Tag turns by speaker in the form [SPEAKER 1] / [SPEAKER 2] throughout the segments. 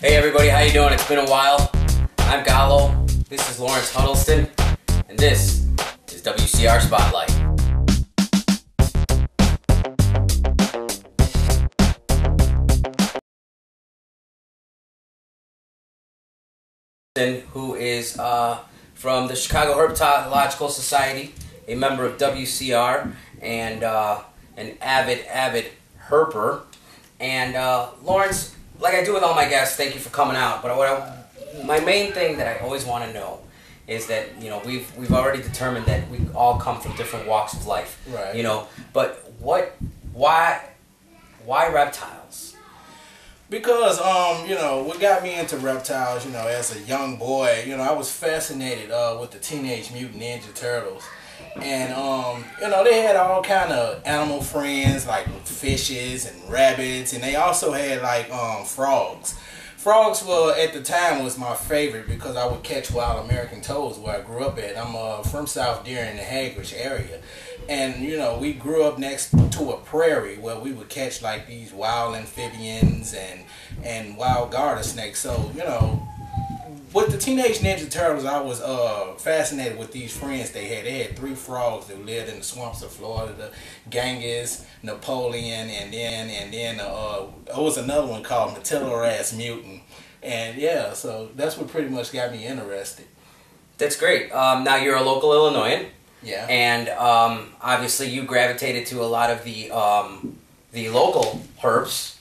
[SPEAKER 1] Hey everybody, how you doing? It's been a while. I'm Gallo. This is Lawrence Huddleston, and this is WCR Spotlight. Who is from the Chicago Herpetological Society, a member of WCR, and an avid herper. And Lawrence, like I do with all my guests, thank you for coming out. But my main thing that I always want to know is that, you know, we've already determined that we all come from different walks of life,
[SPEAKER 2] right?
[SPEAKER 1] You know, but why reptiles?
[SPEAKER 2] Because you know, what got me into reptiles, you know, as a young boy, you know, I was fascinated with the Teenage Mutant Ninja Turtles. And you know, they had all kind of animal friends like fishes and rabbits, and they also had like frogs. Frogs were, at the time, was my favorite because I would catch wild American toads where I grew up at. I'm from South Deer in the Hagridge area. And, you know, we grew up next to a prairie where we would catch like these wild amphibians and wild garter snakes. So, you know, with the Teenage Ninja Turtles, I was fascinated with these friends they had. They had 3 frogs that lived in the swamps of Florida: the Genghis, Napoleon, and then there was another one called Matilla Mutant. And yeah, so that's what pretty much got me interested.
[SPEAKER 1] That's great. Now you're a local Illinoisan.
[SPEAKER 2] Yeah.
[SPEAKER 1] And obviously you gravitated to a lot of the local herps.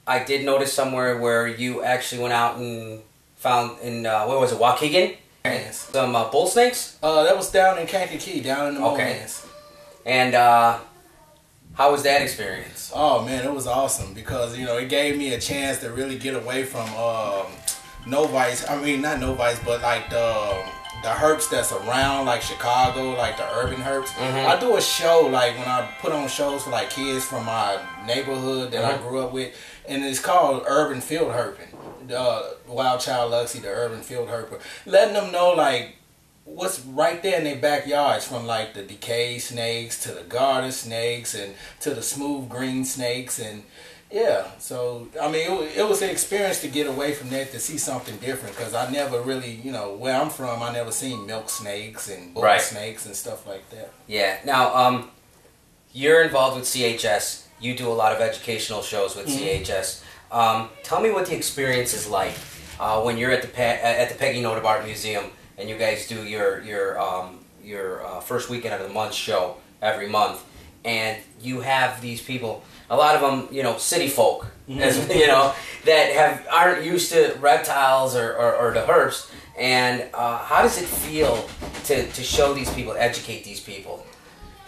[SPEAKER 1] I did notice somewhere where you actually went out and found in what was it, Waukegan?
[SPEAKER 2] Yes.
[SPEAKER 1] Some bull snakes.
[SPEAKER 2] That was down in Kankakee, down in the Moorlands.
[SPEAKER 1] And how was that experience?
[SPEAKER 2] Oh man, it was awesome because, you know, it gave me a chance to really get away from novice. I mean, not novice, but like the herps that's around, like Chicago, like the urban herps.
[SPEAKER 1] Mm-hmm.
[SPEAKER 2] I do a show, like when I put on shows for like kids from my neighborhood that
[SPEAKER 1] Mm-hmm.
[SPEAKER 2] I grew up with, and it's called Urban Field Herping. Wild Child Luxy, the Urban Field Herper, letting them know like what's right there in their backyards, from like the decayed snakes to the garter snakes and to the smooth green snakes. And yeah, so I mean, it was an experience to get away from that, to see something different, because I never really, you know, where I'm from, I never seen milk snakes and bull snakes and stuff like that.
[SPEAKER 1] Yeah. Now, you're involved with CHS. You do a lot of educational shows with CHS. Tell me what the experience is like when you're at the Peggy Notabart Museum and you guys do your first weekend of the month show every month, and you have these people. A lot of them, you know, city folk, as you know, that aren't used to reptiles or the herps. And how does it feel to show these people, educate these people?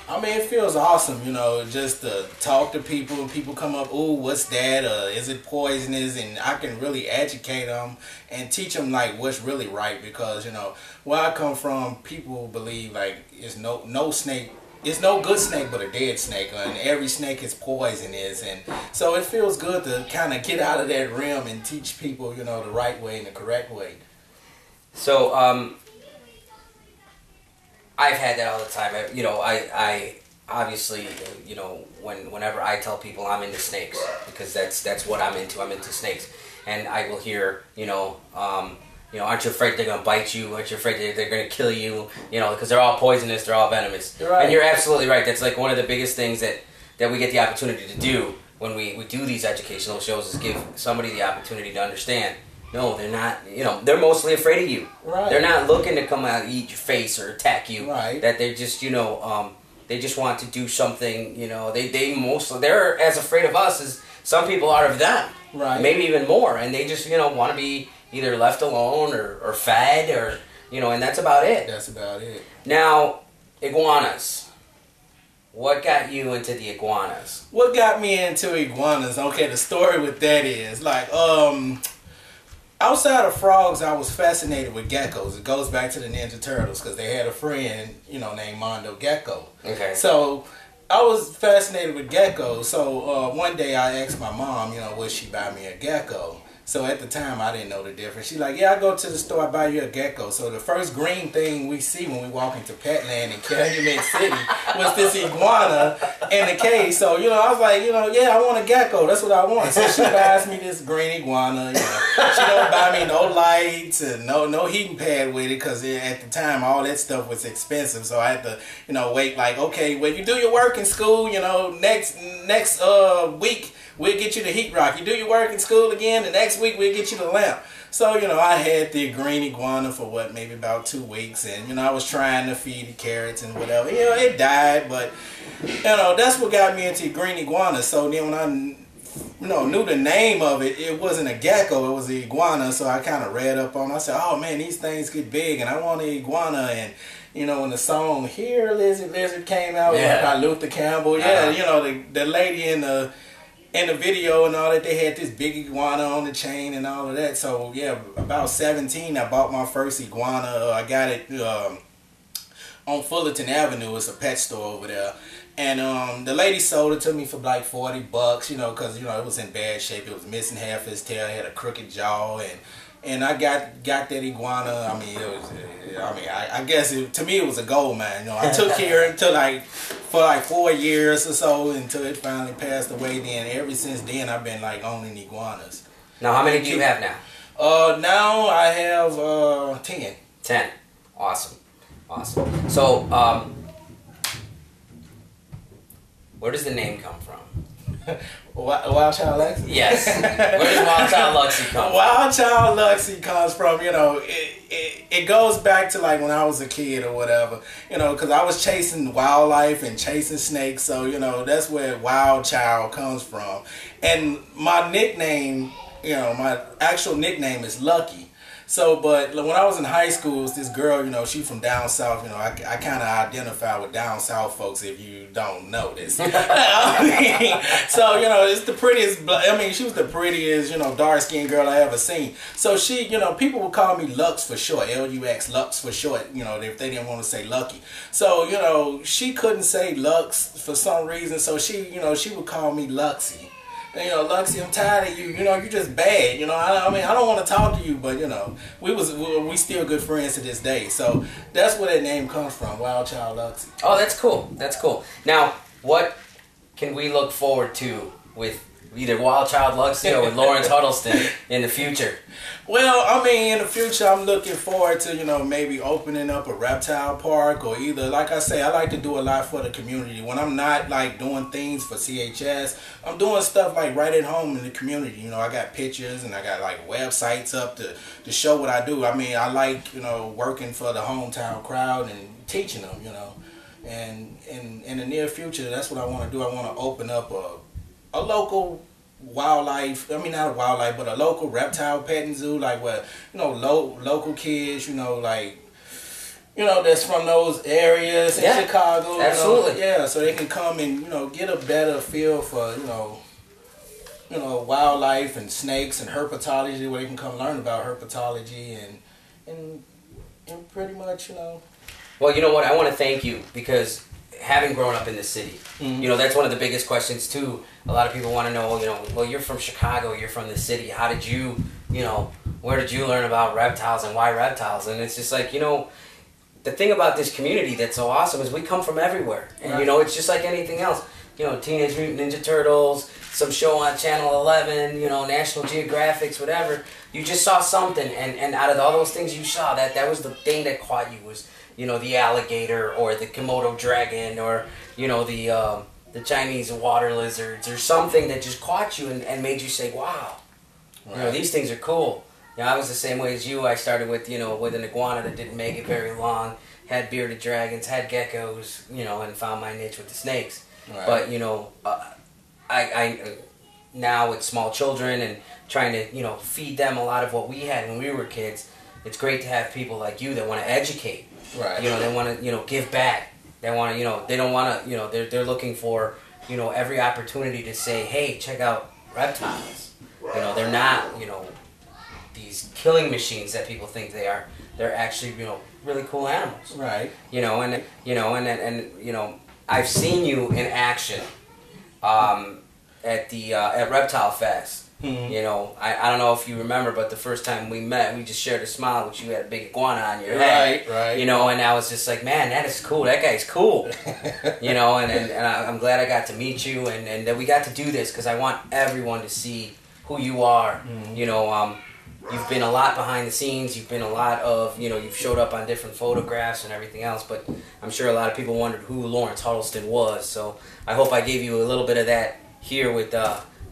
[SPEAKER 2] I mean, it feels awesome, you know, just to talk to people, and people come up, ooh, what's that? Is it poisonous? And I can really educate them and teach them like what's really right, because, you know, where I come from, people believe like it's no snake. It's no good snake but a dead snake, and every snake is poisonous. And so it feels good to kind of get out of that realm and teach people, you know, the right way and the correct way.
[SPEAKER 1] So, I've had that all the time. You know, I obviously, you know, whenever I tell people I'm into snakes, because that's what I'm into. I'm into snakes, and I will hear, you know, aren't you afraid they're gonna bite you? Aren't you afraid they're gonna kill you? You know, because they're all poisonous, they're all venomous.
[SPEAKER 2] Right.
[SPEAKER 1] And you're absolutely right. That's like one of the biggest things that we get the opportunity to do when we do these educational shows, is give somebody the opportunity to understand. No, they're not. You know, they're mostly afraid of you.
[SPEAKER 2] Right.
[SPEAKER 1] They're not looking to come out and eat your face or attack you.
[SPEAKER 2] Right.
[SPEAKER 1] That they're just, you know, they just want to do something. You know, they're as afraid of us as some people are of them.
[SPEAKER 2] Right.
[SPEAKER 1] Maybe even more, and they just, you know, want to be either left alone or fed, or, you know, and that's about it.
[SPEAKER 2] That's about it.
[SPEAKER 1] Now, iguanas. What got you into the iguanas?
[SPEAKER 2] What got me into iguanas? Okay, the story with that is like outside of frogs, I was fascinated with geckos. It goes back to the Ninja Turtles, because they had a friend, you know, named Mondo Gecko.
[SPEAKER 1] Okay.
[SPEAKER 2] So I was fascinated with geckos. So one day I asked my mom, you know, would she buy me a gecko? So at the time, I didn't know the difference. She's like, yeah, I go to the store, I buy you a gecko. So the first green thing we see when we walk into Petland in Calumet City was this iguana in the cage. So, you know, I was like, you know, yeah, I want a gecko. That's what I want. So she buys me this green iguana. You know, she don't buy me no lights and no heating pad with it because at the time, all that stuff was expensive. So I had to, you know, wait like, okay, when you do your work in school, you know, next week, we'll get you the heat rock. You do your work in school again, the next week we'll get you the lamp. So, you know, I had the green iguana for what, maybe about 2 weeks. And, you know, I was trying to feed it carrots and whatever. You know, it died, but, you know, that's what got me into green iguana. So then when I, you know, knew the name of it, it wasn't a gecko, it was the iguana. So I kind of read up on it. I said, oh, man, these things get big, and I want an iguana. And, you know, when the song Here, Lizard, Lizard came out by Luther Campbell, you know, the lady in the video and all that, they had this big iguana on the chain and all of that. So yeah, about 17, I bought my first iguana. I got it on Fullerton Avenue. It's a pet store over there. And the lady sold it to me for like $40, you know, because, you know, it was in bad shape. It was missing half his tail, it had a crooked jaw, and I got that iguana. I mean, it was, I guess to me it was a gold mine. You know, I took care of it for 4 years or so until it finally passed away. Then ever since then, I've been like owning iguanas.
[SPEAKER 1] Now, how many do you have now?
[SPEAKER 2] Now I have 10.
[SPEAKER 1] 10. Awesome. Awesome. So, where does the name come from?
[SPEAKER 2] Wild Child Luxy?
[SPEAKER 1] Yes. Where does Wild Child Luxy come from?
[SPEAKER 2] Wild Child Luxy comes from, you know, it goes back to like when I was a kid or whatever, you know, because I was chasing wildlife and chasing snakes. So, you know, that's where Wild Child comes from. And my nickname, you know, my actual nickname is Lucky. So, but when I was in high school, it was this girl, you know, she from down south. You know, I kind of identify with down south folks if you don't know this. So, you know, it's the prettiest, I mean, she was the prettiest, you know, dark-skinned girl I ever seen. So she, you know, people would call me Lux for short, L-U-X, Lux for short, you know, if they didn't want to say Lucky. So, you know, she couldn't say Lux for some reason, so she, you know, she would call me Luxy. You know, Luxy, I'm tired of you. You know, you're just bad. You know, I mean, I don't want to talk to you, but you know, we still good friends to this day. So that's where that name comes from, Wild Child Luxy.
[SPEAKER 1] Oh, that's cool. That's cool. Now, what can we look forward to with either Wild Child Luxy or with Lawrence Huddleston in the future?
[SPEAKER 2] Well, I mean, in the future, I'm looking forward to, you know, maybe opening up a reptile park, or either, like I say, I like to do a lot for the community. When I'm not, like, doing things for CHS, I'm doing stuff, like, right at home in the community. You know, I got pictures and I got, like, websites up to show what I do. I mean, I like, you know, working for the hometown crowd and teaching them, you know. And in the near future, that's what I want to do. I want to open up a local wildlife, I mean not a wildlife, but a local reptile petting zoo, like where, you know, local kids, you know, like, you know, that's from those areas in Chicago.
[SPEAKER 1] Absolutely.
[SPEAKER 2] You know, yeah, so they can come and, you know, get a better feel for, you know, wildlife and snakes and herpetology, where they can come learn about herpetology and pretty much, you know.
[SPEAKER 1] Well, you know what, I want to thank you, because having grown up in the city, you know, that's one of the biggest questions too. A lot of people want to know, you know, well, you're from Chicago, you're from the city. How did you, you know, where did you learn about reptiles and why reptiles? And it's just like, you know, the thing about this community that's so awesome is we come from everywhere. And, you know, it's just like anything else. You know, Teenage Mutant Ninja Turtles, some show on Channel 11, you know, National Geographics, whatever. You just saw something, and out of all those things you saw, that was the thing that caught you was, you know, the alligator or the Komodo dragon or, you know, the Chinese water lizards or something that just caught you and made you say, wow, you know, these things are cool. You know, I was the same way as you. I started with, you know, with an iguana that didn't make it very long, had bearded dragons, had geckos, you know, and found my niche with the snakes. Right. But, you know, I now with small children and trying to, you know, feed them a lot of what we had when we were kids, it's great to have people like you that want to educate. Right. You know, they want to, you know, give back. They want to, you know, they don't want to, you know, they're looking for, you know, every opportunity to say, hey, check out reptiles. You know, they're not, you know, these killing machines that people think they are. They're actually, you know, really cool animals. Right. You know, and you know, I've seen you in action at Reptile Fest. You know, I don't know if you remember, but the first time we met, we just shared a smile, which you had a big iguana on your head.
[SPEAKER 2] Right.
[SPEAKER 1] You know, and I was just like, man, that is cool. That guy's cool. You know, and I'm glad I got to meet you and that we got to do this because I want everyone to see who you are. You know, you've been a lot behind the scenes. You've been a lot of, you know, you've showed up on different photographs and everything else, but I'm sure a lot of people wondered who Lawrence Huddleston was. So I hope I gave you a little bit of that here with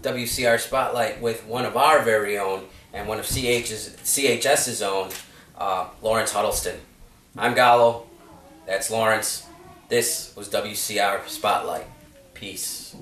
[SPEAKER 1] WCR Spotlight with one of our very own and one of CHS's own, Lawrence Huddleston. I'm Gallo. That's Lawrence. This was WCR Spotlight. Peace.